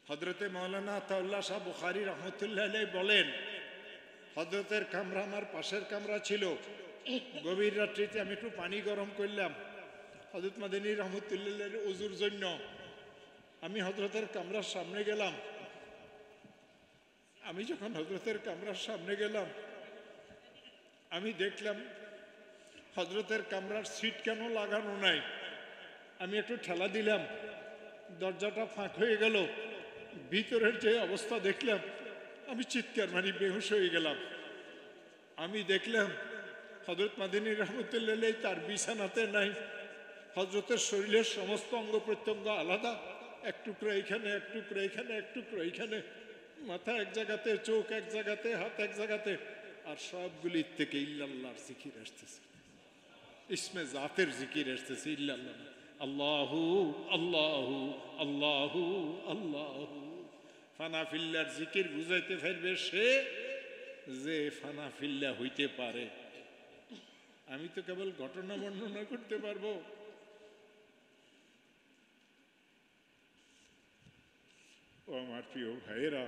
হযরতে মাওলানা আতাউল্লাহ শাহ বুখারী রহমতুল্লাহ আলাইহি বলেন, হযরতের কামরা আমার পাশের কামরা ছিল। গভীর রাত্রিতে আমি একটু পানি গরম করলাম হযরত মাদানী রহমতুল্লাহ আলাইহির ওযুর জন্য। আমি হযরতের কামরার সামনে গেলাম। আমি যখন হযরতের কামরার সামনে গেলাম, আমি দেখলাম হযরতের কামরার সিট কেন লাগানো নাই। আমি একটু ঠেলা দিলাম, দরজাটা ফাঁক হয়ে গেল। ভিতরের যে অবস্থা দেখলাম, আমি চিৎকার মারি বেহুশ হয়ে গেলাম। আমি দেখলাম হযরত মাদানী রহমতুল্লাহ আলাইহি তার বিছানাতে নাই। হযরতের শরীরের সমস্ত অঙ্গ প্রত্যঙ্গ আলাদা, এক টুকরো এইখানে, এক টুকরো এইখানে, এক টুকরো এইখানে, মাথা এক জায়গাতে, চোখ এক জায়গাতে, হাত এক জায়গাতে, আর সবগুলির থেকে ইল্লাল্লাহর জিকির আসতেছে, ইসমে জাতের জিকির আসতেছে। ইল্লাল্লাহ, আল্লাহু আল্লাহু আল্লাহু আল্লাহু। ফানাফিল্লার জিকির বুঝাইতে পারবে সে যে ফানাফিল্লা হইতে পারে। আমি তো কেবল ঘটনা বর্ণনা করতে পারবো। ও আমার প্রিয় ভাইয়েরা,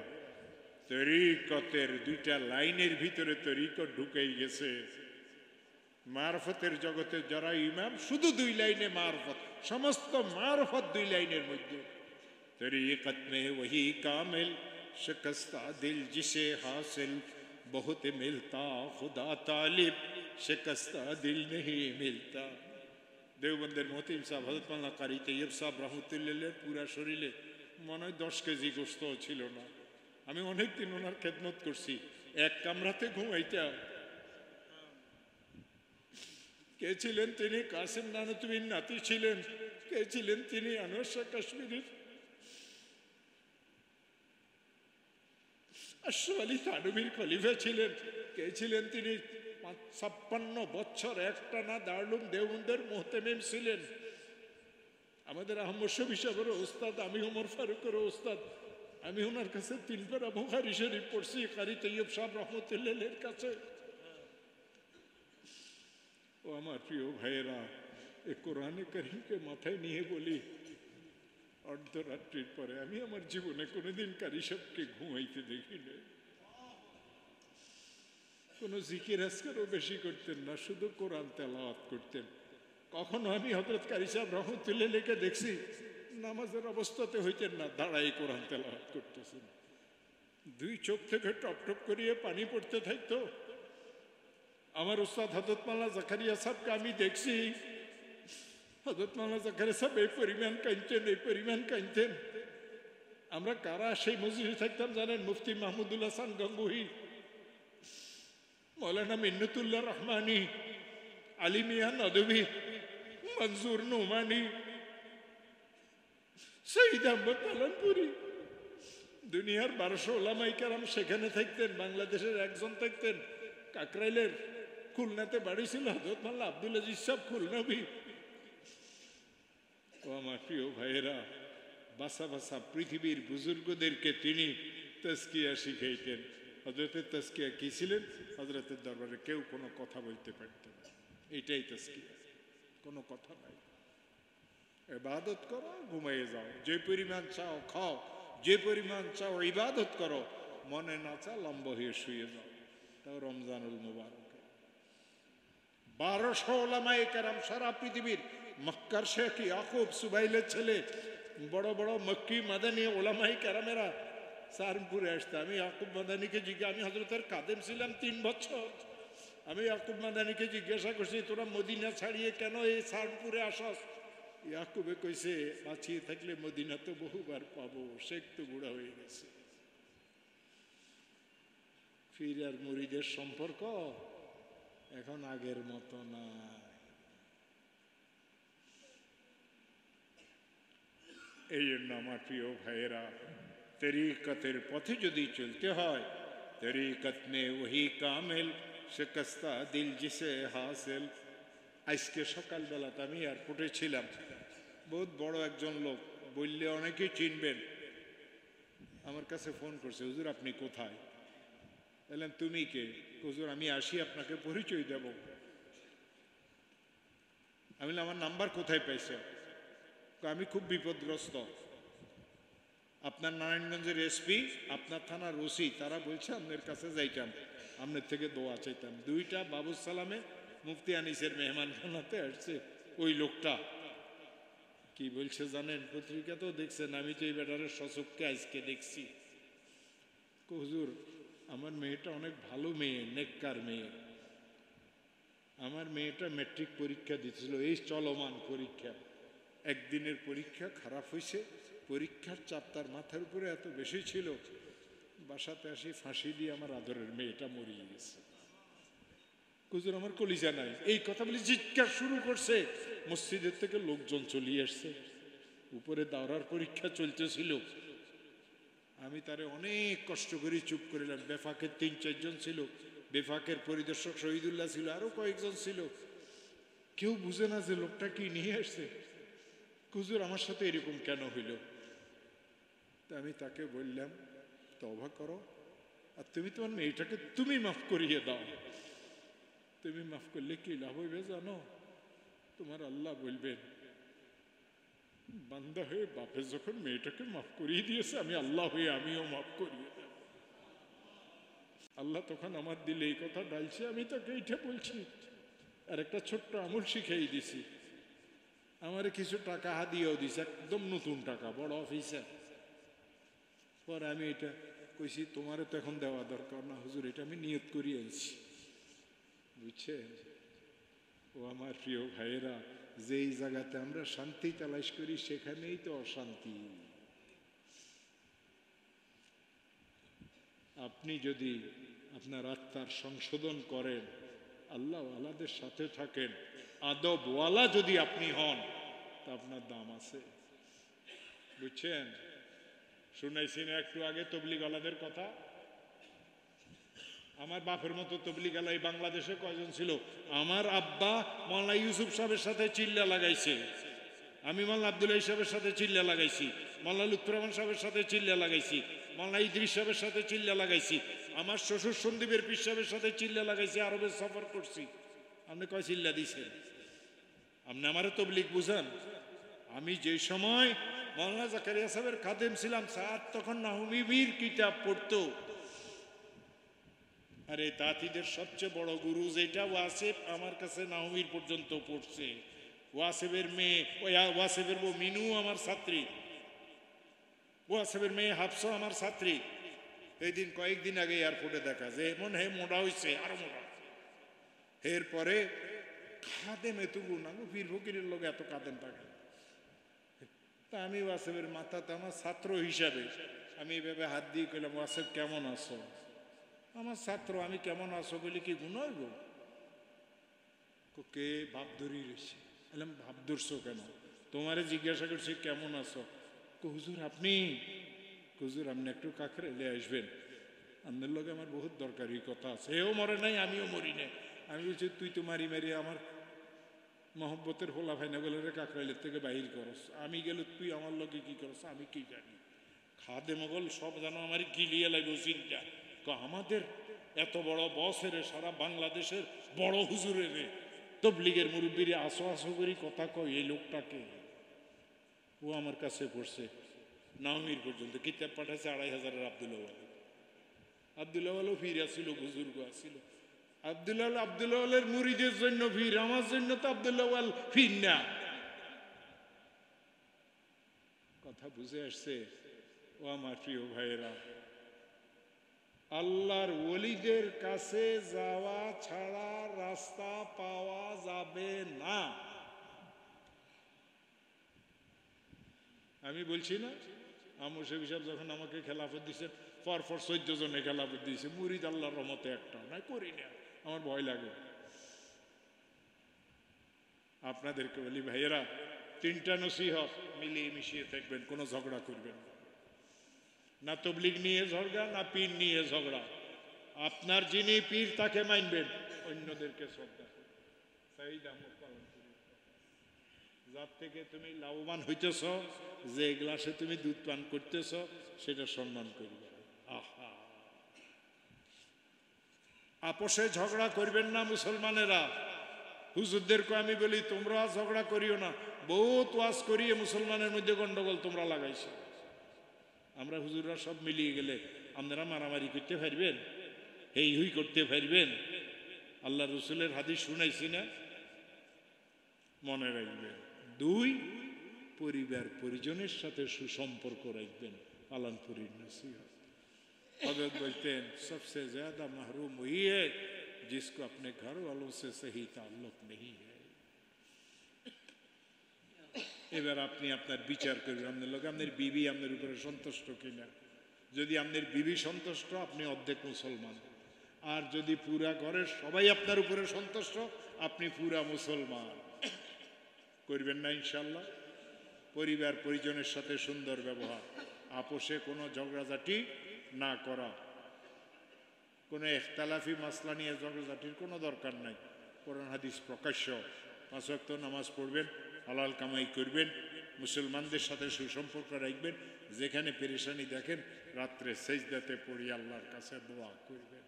তরিকতের দুইটা লাইনের ভিতরে তরিকত ঢুকেই গেছে। মারফতের জগতে যারা ইমাম, শুধু দুই লাইনে মারফত, সমস্ত মারফত দুই লাইনের মধ্যে। তরিকত মে ওহি কামিল শিকস্তা দিল জিসে হাসিল বহুত মিলতা খুদা তালিব শিকস্তা দিল নেহি মিলতা। দেওবন্দের মতিন সাহেব হযরত মাওলানা কারি তৈয়ব সাহেব রহমতুল্লাহ পুরা শরীরে মনে হয় 10 কেজি গোস্ত ছিল না। আমি অনেক দিন ওনার খেদমত করছি, এক কামরাতে ঘুমাইতাম। কে ছিলেন তিনি? কাসিম নানতুবির নাতি ছিলেন। কে ছিলেন তিনি? আনোয়ার শাহ কাশ্মীরের আশরাফ আলী থানভীর খলিফা ছিলেন। কে ছিলেন তিনি? 56 বছর একটানা দারুল দেওবন্দের মুহতামিম ছিলেন। আমাদের আহমদ শফি সাহেবের ওস্তাদ, আমি ওমর ফারুকের ওস্তাদ। আমি ওনার কাছে 3 পারা বুখারী শরীফ পড়ছি, কারি তৈয়ব সাহেব রহমতুল্লাহর কাছে। ও আমার প্রিয় ভাইয়েরা, এ কোরআনে কারীমকে মাথায় নিয়ে বলি, অর্ধরাত্রির পরে আমি আমার জীবনে কোনোদিন কারি সাহেবকে ঘুমাইতে দেখি নাই। কোনো জিকির আজকারও বেশি করতেন না, শুধু কোরআন তেলাওয়াত করতেন। কখনো আমি হযরত কারি সাহেব রহমতুল্লাহকে দেখছি নামাজের অবস্থাতে হইতেন না, দাঁড়াই কোরআন তেলাওয়াত করতেছেন। 2 চোখ থেকে টপ টপ করিয়ে পানি পড়তে থাকতো। আমার উস্তাদ হযরত মাওলানা জাকারিয়া সাহেবকে আমি দেখছি, হযরত মাওলানা জাকারিয়া সাহেব এই পরিমাণ কাঁদতেন, এই পরিমাণ কাঁদতেন। আমরা কারা সেই মসজিদে থাকতাম জানেন? মুফতি মাহমুদুল হাসান গঙ্গুহি, মৌলানা মিন্নাতুল্লাহ রহমানী, আলী মিয়া নদভী, মনজুর নোমানি, শহীদ আহমদ পালনপুরি, দুনিয়ার 1200 ওলামায়ে কেরাম সেখানে থাকতেন। বাংলাদেশের একজন থাকতেন কাকরাইলের, খুলনাতে বাড়ি ছিল হযরত মাওলানা আব্দুল আজিজ সাহেব খুলনাবি। ও আমার প্রিয় ভাইয়েরা, বাসা বাসা পৃথিবীর বুজুর্গদেরকে তিনি তাজকিয়া শিখাইতেন। হযরতের তাজকিয়া কি ছিলেন? হযরতের দরবারে কেউ কোনো কথা বলতে পারতেন না, এইটাই তাজকিয়া, কোনো কথা নাই। ইবাদত করো, ঘুমিয়ে যাও, যে পরিমাণ চাও খাও, যে পরিমাণ চাও ইবাদত করো, মনে না চাও লম্বা হয়ে শুয়ে যাও। তাও রমজানুল মুবারক 1200 ওলামায়ে কেরাম সারা পৃথিবীর, মক্কার শেখ ইয়াকুব সুবাইলের ছেলে, বড় বড় মক্কি মাদানী ওলামায়ে কেরামেরা সাহারনপুরে আসতো। আমি ইয়াকুব মাদানীকে আমি হযরতের কাদেম ছিলাম 3 বছর। আমি ইয়াকুব মাদানীকে জিজ্ঞাসা করছি, তোরা মদিনা ছাড়িয়ে কেন এই সাহারনপুরে আসস? ইয়াকুবে কইছে, বাঁচিয়ে থাকলে মদিনা তো বহুবার পাবো, শেখ তো বুড়া হয়ে গেছে। পীর আর মুরিদের সম্পর্ক এখন আগের মতো না। এই জন্য আমার প্রিয় ভাইয়েরা, তরিকতের পথে যদি চলতে হয়, তরিকত মে ওহি কামিল শিকস্তা দিল জিসে হাসিল। আজকে সকালবেলাতে আমি এয়ারপোর্টে ছিলাম, বহুত বড় একজন লোক, বললে অনেকেই চিনবেন, আমার কাছে ফোন করছে, হুজুর আপনি কোথায়? বললাম তুমি কে? হুজুর আমি আসি, আপনাকে পরিচয় দেব। আমি আমার নাম্বার কোথায় পাইছে? আমি খুব বিপদগ্রস্ত। আপনার নারায়ণগঞ্জের এসপি, আপনার থানার ওসি, তারা বলছে আপনার কাছে যাইতাম, আপনার থেকে দোয়া চাইতাম। দুইটা বাবুস সালামে মুফতি আনিসের মেহমানখানাতে আসছে। ওই লোকটা কি বলছে জানেন? পত্রিকা তো দেখছেন, আমি তো এই বেটারের সচক্ষে আজকে দেখছি। হুজুর, আমার মেয়েটা অনেক ভালো মেয়ে, নেককার মেয়ে। আমার মেয়েটা ম্যাট্রিক পরীক্ষা দিচ্ছিল, এই চলমান পরীক্ষা, একদিনের পরীক্ষা খারাপ হয়েছে। পরীক্ষার চাপ তার মাথার উপরে এত বেশি ছিল, বাসাতে আসি ফাঁসি দিয়ে আমার আদরের মেয়েটা মরিয়ে গেছে। হুজুর, আমার কলিজা নাই। এই কথা বলে চিৎকার শুরু করছে। মসজিদের থেকে লোকজন চলিয়ে আসছে। উপরে দাওরার পরীক্ষা চলতেছিল। আমি তারে অনেক কষ্ট করে চুপ করিলাম। বেফাকের ৩-৪ জন ছিল, বেফাকের পরিদর্শক শহীদুল্লাহ ছিল, আরো কয়েকজন ছিল। কেউ বুঝে না যে লোকটা কি নিয়ে আসছে। হুজুর, আমার সাথে এরকম কেন হইল? তা আমি তাকে বললাম, তওবা করো, আর তুমি তোমার মেয়েটাকে তুমি মাফ করিয়ে দাও। তুমি মাফ করলে কি লাভ হইবে জানো? তোমার আল্লাহ বলবেন, বান্দা হয়ে বাপে যখন মেয়েটাকে মাফ করিয়ে দিয়েছে, আমি আল্লাহ হয়ে আমিও মাফ করিয়ে দেব। আল্লাহ তখন আমার দিলে এই কথা ডালছে, আমি তাকে এইটা বলছি। আর একটা ছোট্ট আমল শিখাই দিছি। আমার কিছু টাকা হাদিয়েও দিছে, একদম নতুন টাকা, বড় অফিসার। পরে আমি এটা কইছি, তোমারও তো এখন দেওয়া দরকার না হুজুর, এটা আমি নিয়ত করিয়ে আনছি। বুঝছেন? ও আমার প্রিয় ভাইয়েরা, যেই জায়গাতে আমরা শান্তি তালাশ করি সেখানেই তো অশান্তি। আপনি যদি আপনার আত্মার সংশোধন করেন, আল্লাহ ওয়ালাদের সাথে থাকেন, আদব ওয়ালা যদি আপনি হন, তা আপনার দাম আছে। বুঝছেন? শুনাইছি না একটু আগে তবলিগ ওয়ালাদের কথা? আমার বাপের মতো তবলিগ ওয়ালা এই বাংলাদেশে কয়জন ছিল? আমার আব্বা মাওলানা ইউসুফ সাহেবের সাথে চিল্লা লাগাইছে, আমি মাওলানা আব্দুল্লাহ সাহেবের সাথে চিল্লা লাগাইছি, মাওলানা লুৎফর রহমান সাহেবের সাথে চিল্লা লাগাইছি, মাওলানা ইদ্রিস সাহেবের সাথে চিল্লা লাগাইছি, আমার শ্বশুর সন্দীপের পীর সাহেবের সাথে চিল্লা লাগাইছি, আরবে সফর করছি। আপনি কয় চিল্লা দিছেন? আপনি আমারে তবলিগ বুঝান? আমি যে সময় মাওলানা জাকারিয়া সাহেবের খাদেম ছিলাম, স্যার তখন নাহমি বীর কিতাব পড়তো। আরে তাঁতিদের সবচেয়ে বড় গুরু যেটা ওয়াসিফ, আমার কাছে নাহমির পর্যন্ত পড়ছে। ওয়াসিফের মেয়ে, ওয়াসিফের বউ মিনু আমার ছাত্রী, ওয়াসিফের মেয়ে হাফসা আমার ছাত্রী। এই দিন কয়েকদিন আগে এয়ারপোর্টে দেখা যায় মনে হয় মোটা হয়েছে, আরো মোটা। এরপরে খাদেম এতগুলো না, পীর ফকিরের লোক এত কাঁদেন থাকে। তা আমি ওয়াসিফের মাথাতে আমার ছাত্র হিসাবে আমি এভাবে হাত দিয়ে কইলাম, ওয়াসিফ কেমন আছো? আমার ছাত্র, আমি কেমন আছো বলে কি গুণ হইব? কে ভাব ধরিয়ে রয়েছে। বললাম, ভাব ধরছো কেন? তোমারে জিজ্ঞাসা করছি কেমন আছো। হুজুর আপনি, হুজুর আপনি একটু কাকরাইলে আসবেন, আপনার লোক আমার বহুত দরকারি কথা আছে। এও মরে নাই, আমিও মরি নাই। আমি বলছি, তুই তো মারি মারি আমার মহব্বতের হোলা ভাইনা গেলে কাকরাইলের থেকে বাহির করস, আমি গেলে তুই আমার লোকে কি করস আমি কি জানি। খাদে মোগল সব জানো আমার গিলিয়ে লাগবে চিন্তা। আমাদের এত বড় বসের, সারা বাংলাদেশের বড় হুজুরের তবলিগের মুরব্বীরে আসো আসো করি কথা কয়, এই লোকটাকে। ও আমার কাছে পড়ছে নাহমির পর্যন্ত কিতাব পাঠাইছে ২৫০০-এর আব্দুল্লাহ আলী। আব্দুল্লাহ আলও ফির আসছিল, বুজুর্গ আসছিল। আব্দুল্লাহ আলের মুরিদের জন্য ফির, আমার জন্য তো আব্দুল্লাহ আল ফির না। কথা বুঝে আসছে? ও আমার প্রিয় ভাইয়েরা, আল্লাহর ওলিদের কাছে যাওয়া ছাড়া রাস্তা পাওয়া যাবে না। আমি বলছি না, আমর শেখ সাহেব যখন আমাকে খেলাফত দিচ্ছেন, পরপর ১৪ জনে খেলাফত দিয়েছে, মুরিদ আল্লাহর রহমতে একটা নাই, করি না, আমার ভয় লাগে। আপনাদেরকে বলি ভাইয়েরা, ৩টা নসিহত মিলিয়ে মিশিয়ে থাকবেন, কোনো ঝগড়া করবেন না। না তবলিগ নিয়ে ঝগড়া, না পীর নিয়ে ঝগড়া। আপনার যিনি পীর তাকে মানবেন, অন্যদেরকে শ্রদ্ধা করবেন। যার থেকে তুমি লাভবান হইতেছ, যে গ্লাসে তুমি দুধ পান করতেছ, সেটা সম্মান করবে। আহা, আপোষে ঝগড়া করবেন না মুসলমানেরা। হুজুরদেরকে আমি বলি, তোমরা ঝগড়া করিও না। বহুত ওয়াজ করিয়ে মুসলমানের মধ্যে গন্ডগোল তোমরা লাগাইছো। আমরা হুজুররা সব মিলিয়ে গেলে আপনারা মারামারি করতে পারবেন, এই হুই করতে পারবেন? আল্লাহ রসুলের হাদিস শুনাইছি না? মনে রাখবেন। 2, পরিবার পরিজনের সাথে সুসম্পর্ক রাখবেন। পালানপুরীর নসিহত। हजरत बोलते हैं सबसे ज्यादा महरूम वही है जिसको अपने घर वालों से सही ताल्लुक नहीं है। এবার আপনি আপনার বিচার করবেন, আপনার লোক আপনার বিবি আপনার উপরে সন্তুষ্ট কিনা। যদি আপনার বিবি সন্তুষ্ট, আপনি অর্ধেক মুসলমান। আর যদি পুরা ঘরের সবাই আপনার উপরে সন্তুষ্ট, আপনি পুরা মুসলমান। করবেন না ইনশাল্লাহ? পরিবার পরিজনের সাথে সুন্দর ব্যবহার, আপোষে কোনো ঝগড়াঝাটি না করা, কোনো ইখতিলাফি মাসলা নিয়ে ঝগড়াঝাটির কোনো দরকার নাই। কোরআন হাদিস প্রকাশ্য। 5 ওয়াক্ত নামাজ পড়বেন, হালাল কামাই করবেন, মুসলমানদের সাথে সুসম্পর্ক রাখবেন। যেখানে পেরেশানি দেখেন, রাত্রে সেজদাতে পড়ি আল্লাহর কাছে দোয়া করবেন,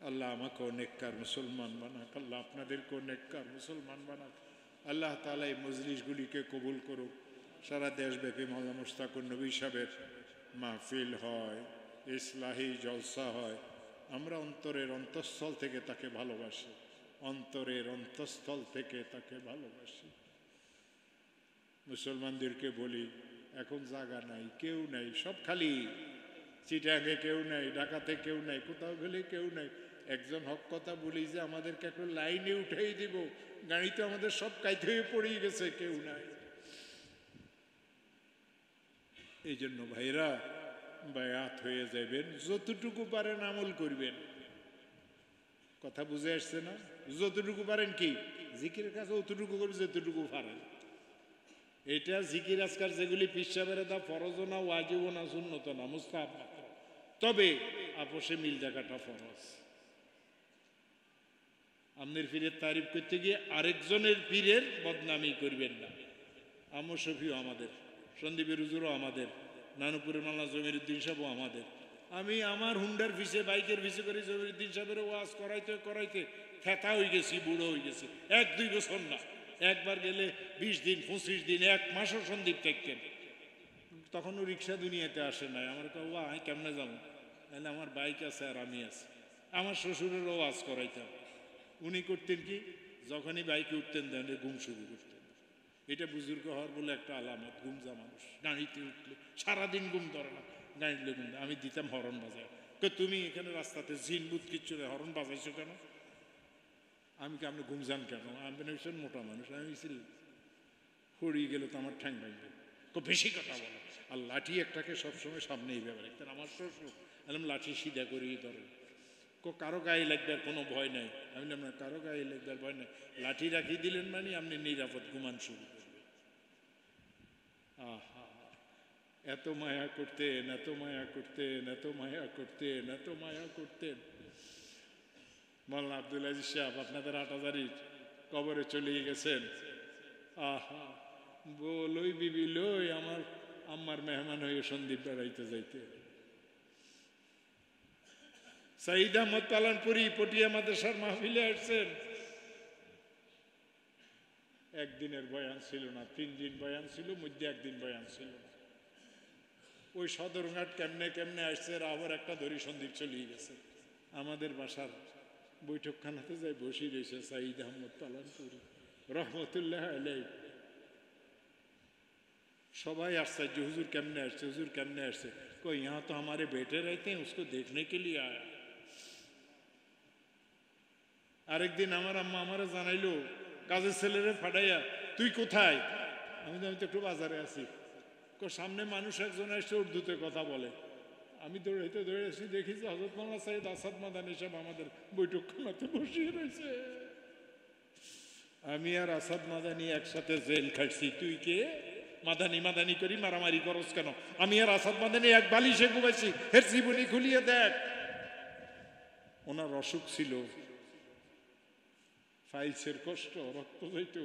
আল্লাহ আমাকে নেককার মুসলমান বানাক, আল্লাহ আপনাদেরকে নেককার মুসলমান বানাক। আল্লাহ তাআলা এই মজলিসগুলিকে কবুল করুক। সারা দেশব্যাপী মাওলানা মুশতাকুর নবী সাহেবের মাহফিল হয়, ইসলাহি জলসা হয়। আমরা অন্তরের অন্তঃস্থল থেকে তাকে ভালোবাসি, অন্তরের অন্তঃস্থল থেকে তাকে ভালোবাসি। মুসলমানদেরকে বলি, এখন জায়গা নাই, কেউ নাই, সব খালি। চিটাগে কেউ নাই, ঢাকাতে কেউ নাই, কোথাও গেলে কেউ নাই। একজন হক কথা বলি যে আমাদেরকে একটু লাইনে উঠাই দিব, গাড়ি তো আমাদের সব কাইতে হয়ে পড়ে গেছে, কেউ নাই। এই জন্য ভাইরা বায়াত হয়ে যাবেন, যতটুকু পারেন আমল করবেন। কথা বুঝে আসছে না? যতটুকু পারেন কি জিকিরের কাছে অতটুকু করবেন যতটুকু পারেন। এটা জিকির আজকার যেগুলি পিসাবের দা ফরজ না, ওয়াজিব না, সুন্নত না, মুস্তাহাব মাত্র। তবে আপোষে মিল জায়গাটা ফরজ। আপনার পীরের তারিফ করতে গিয়ে আরেকজনের পীরের বদনামি করবেন না। আমর শফিও আমাদের, সন্দীপের হুজুরও আমাদের, নানুপুরের মাল্লা জমিরুদ্দিন সাহেবও আমাদের। আমি আমার হুন্ডার পিছে, বাইকের পিছে করে জমিরুদ্দিন সাহেবের ওয়াজ করাইতে করাইতে ফেতা হয়ে গেছি, বুড়ো হয়ে গেছি। 1-2 বছর না, একবার গেলে 20 দিন, 25 দিন, 1 মাসও সন্দীপ থাকতেন। তখনও রিক্সা দুনিয়াতে আসে নাই। আমার কাউ আমি কেমনে যাবো? তাহলে আমার বাইক আছে আর আমি আছি। আমার শ্বশুরেরও ওয়াজ করাইতাম। উনি করতেন কি, যখনই বাইকে উঠতেন দেন ঘুম শুরু করতেন। এটা বুজুর্গ হওয়ার বলে একটা আলামত। ঘুমজা মানুষ, গাড়িতে উঠলে সারাদিন ঘুম ধরে না, গাড়িতে ঘুম। আমি দিতাম হরন বাজায়। তুমি এখানে রাস্তাতে জিনবুত কিচ্ছু হরন বাজাইছো কেন? আমি কি আপনি ঘুমজান কেন? আমি ভীষণ মোটা মানুষ, আমি হরিয়ে গেলে তো আমার ঠ্যাং ভাঙবে। বেশি কথা বলো। আর লাঠি একটাকে সবসময় সামনেই ব্যবহার রাখতেন আমার শ্বশুর। আমি লাঠি সিধা করিয়ে ধরেন, কারো গায়ে লাগবে কোনো ভয় নাই। আমি বললাম না, কারো গায়ে লাগবে ভয় নাই। লাঠি রাখিয়ে দিলেন মানে আপনি নিরাপদ ঘুমান শুরু করবেন। আহা, এত মায়া করতেন, এত মায়া করতেন, এত মায়া করতেন, এত মায়া করতেন। মাওলানা আব্দুল আজিজ সাহেব আপনাদের 8,000 কবরে চলে গেছেন। আহা, বলই বিবি লই আমার আম্মার মেহমান হয়ে সন্দীপ বেড়াইতে যাইতে। সাইদ আহমদ পালানপুরি পটিয়া মাদ্রাসার মাহফিলে আসছেন। একদিনের বয়ান ছিল না, 3 দিন বয়ান ছিল, মধ্যে 1 দিন বয়ান ছিল না। ওই সদরঘাট কেমনে কেমনে আসছে, আবার একটা দড়ি সন্দীপ চলিয়ে গেছে। আমাদের বাসার বৈঠকখানাতে যাই বসে রয়েছে সাইদ আহমদ পালানপুরি রহমতুল্লাহ আলাইহি। সবাই আশ্চর্য, হুজুর কেমনে আসছে, হুজুর কেমনে আসছে? कोई यहाँ तो हमारे बेटे रहते हैं, उसको देखने के लिए आया। আরেক দিন আমার আম্মা আমারে জানাইলো, কাজের ছেলেরে ফাটাইয়া, তুই কোথায়? আমি তো একটু বাজারে আছি। সামনে মানুষ একজন এসে উর্দুতে কথা বলে। আমি দৌড়াইতে দৌড়াইছি, দেখি যে হযরত মাওলানা সৈয়দ আসাদ মাদানী সাহেব আমাদের বৈঠকখানাতে বসিয়ে রয়েছে। আমি আর আসাদ মাদানী একসাথে জেল খাইছি। তুই কে? মাদানী মাদানী করি মারামারি করস কেন? আমি আর আসাদ মাদানী এক বালিশে ঘুমাইছি। এর জীবনী খুলিয়ে দেখ। ওনার অসুখ ছিল, ফাইলসের কষ্ট, রক্ত যাইত।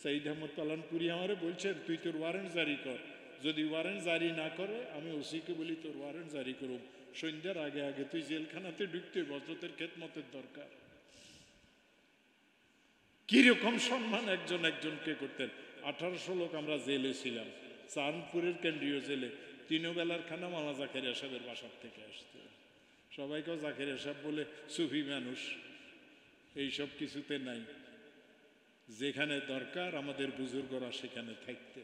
সাইদ আহমদ পালানপুরি আমারে বলছেন, তুই তোর ওয়ারেন্ট জারি কর। যদি ওয়ারেন্ট জারি না করে, আমি ওসিকে বলি তোর ওয়ারেন্ট জারি করুম। সন্ধ্যার আগে আগে তুই জেলখানাতে ঢুকতে হযরতের খেদমতের দরকার। কিরকম সম্মান একজন একজনকে করতেন। 1800 লোক আমরা জেলে ছিলাম, চাঁদপুরের কেন্দ্রীয় জেলে। তিনও বেলার খানা মাওলানা জাকারিয়া সাহেবের বাসার থেকে আসতো। সবাইকেও জাকারিয়া সাহেব বলে, সুফি মানুষ, এইসব কিছুতে নাই। যেখানে দরকার আমাদের বুজুর্গরা সেখানে থাকতে।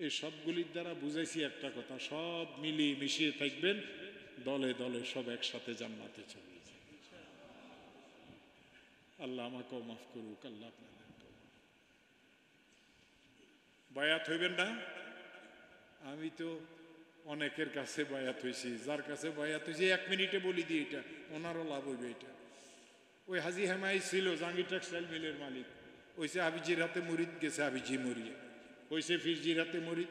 এই সবগুলির দ্বারা বুঝাইছি একটা কথা, সব মিলিয়ে মিশিয়ে থাকবেন, দলে দলে সব একসাথে জান্নাতে চলে যায়। আল্লাহ আমাকেও মাফ করুক, আল্লাহ আপনাদেরকেও। বায়াত হইবেন না? আমি তো অনেকের কাছে বায়াত হয়েছি, যার কাছে বায়াত হয়েছি 1 মিনিটে বলি দিই, এটা ওনারও লাভ হইবে। এটা ওই হাজি হেমাই ছিল জাহাঙ্গীর টেক্সটাইল মিলের মালিক, ওইসে হাবিজির হাতে মুরিদ গেছে, হাবিজি মরিয়ে হয়েছে, ফিরজির হাতে মুরিদ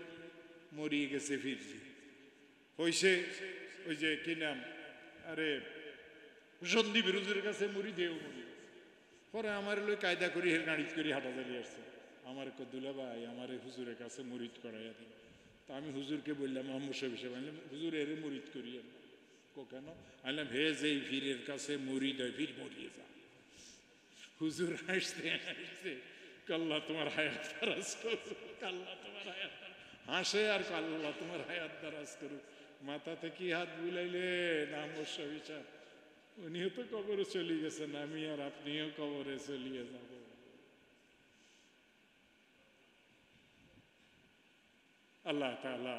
মরিয়ে গেছে, ফিরজি হয়েছে। ওই যে কি নাম, আরে সন্দীপ হুজুরের কাছে মুরিদ হেও মরি। পরে আমার লই কায়দা করি হের গাড়িত করি হাঁটা চালিয়ে আসছে। আমার দুলা ভাই আমার হুজুরের কাছে মুরিদ করাইয়া দেন। তা আমি হুজুরকে বললাম, মুশাফি সাহেব আনলাম, হুজুর এর মুরিদ করিয়ে কেন? আনলাম, হে যেই ফিরের কাছে মুরিদ হয় ফির মরিয়ে যা। হুজুর হাসতে হাসতে, আল্লাহ তোমার হায়াত দারাজ করুক, আল্লাহ তোমার হায়াত হাসে আর আল্লাহ তোমার হায়াত দারাজ করুক। মাথাতে কি হাত বুলাইলে না মুশাফি সাহেব, উনিও তো কবরে চলে গেছেন, আমি আর আপনিও কবরে চলিয়ে যাব। আল্লাহ তাআলা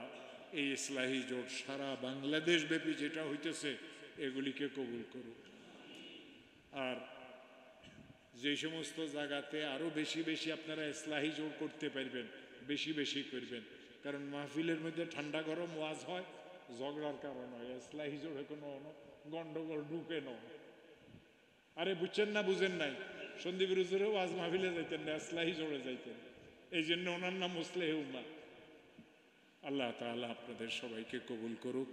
এই ইসলাহি জোট সারা বাংলাদেশ ব্যাপী যেটা হইতেছে এগুলিকে কবুল করুক। আর যে সমস্ত জায়গাতে আরো বেশি বেশি আপনারা ইসলাহি জোট করতে পারবেন, বেশি বেশি করবেন। কারণ মাহফিলের মধ্যে ঠান্ডা গরম ওয়াজ হয়, ঝগড়ার কারণ হয়। ইসলাহি জোটে কোনো গন্ডগোল ঢুকে না। আরে বুঝছেন না, বুঝেন নাই? সন্দীপ হুজুরে ওয়াজ মাহফিলে যাইতেন না, ইসলাহি জোটে যাইতেন। এই জন্য ওনার নাম মুসলেহ উম্মাহ। আল্লাহ তাআলা আপনাদের সবাইকে কবুল করুক,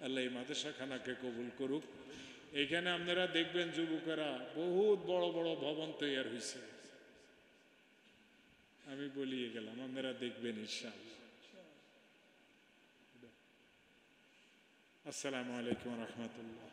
আল্লাহ এই মাদ্রাসাখানাকে কবুল করুক। এখানে আপনারা দেখবেন যুবকেরা বহুত বড় বড় ভবন তৈরি হয়েছে। আমি বলিয়ে গেলাম, আপনারা দেখবেন ইনশাআল্লাহ। আসসালামু আলাইকুম ওয়া রাহমাতুল্লাহ।